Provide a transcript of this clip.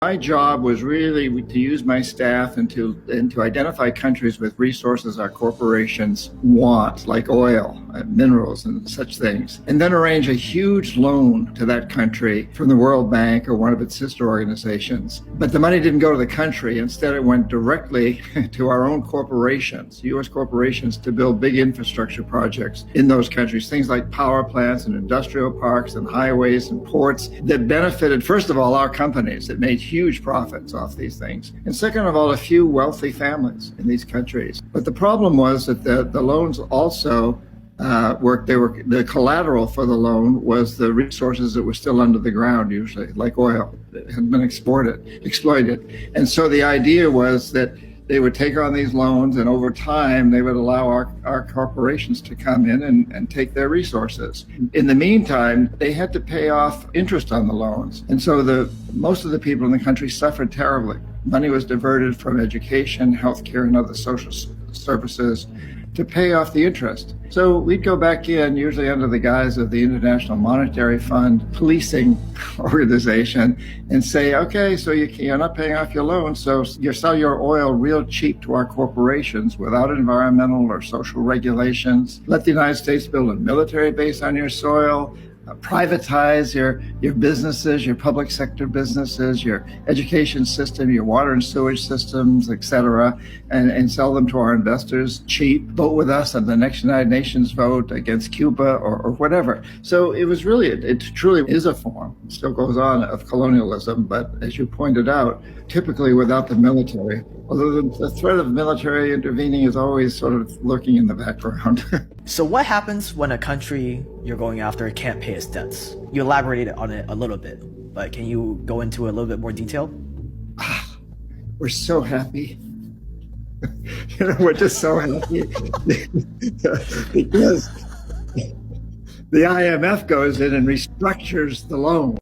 My job was really to use my staff and to identify countries with resources our corporations want, like oil, minerals, and such things, and then arrange a huge loan to that country from the World Bank or one of its sister organizations. But the money didn't go to the country. Instead, it went directly to our own corporations, U.S. corporations, to build big infrastructure projects in those countries, things like power plants and industrial parks and highways and ports that benefited, first of all, our companies that made huge profits off these things. And second of all, a few wealthy families in these countries. But the problem was that the loans also the collateral for the loan was the resources that were still under the ground, usually, like oil that had been exploited. And so the idea was that they would take on these loans, and over time, they would allow our corporations to come in and take their resources. In the meantime, they had to pay off interest on the loans. And so most of the people in the country suffered terribly. Money was diverted from education, healthcare, and other social services to pay off the interest. So we'd go back in, usually under the guise of the International Monetary Fund policing organization, and say, okay, so you're not paying off your loans, so you sell your oil real cheap to our corporations without environmental or social regulations. Let the United States build a military base on your soil. Privatize your businesses, your public sector businesses, your education system, your water and sewage systems, et cetera, and sell them to our investors cheap. Vote with us on the next United Nations vote against Cuba or whatever. So it was really, it truly is a form, it still goes on, of colonialism, but as you pointed out, typically without the military. Although the threat of military intervening is always sort of lurking in the background. So what happens when a country you're going after can't pay its debts? You elaborated on it a little bit, but can you go into a little bit more detail? We're so happy. We're just so happy because the IMF goes in and restructures the loan.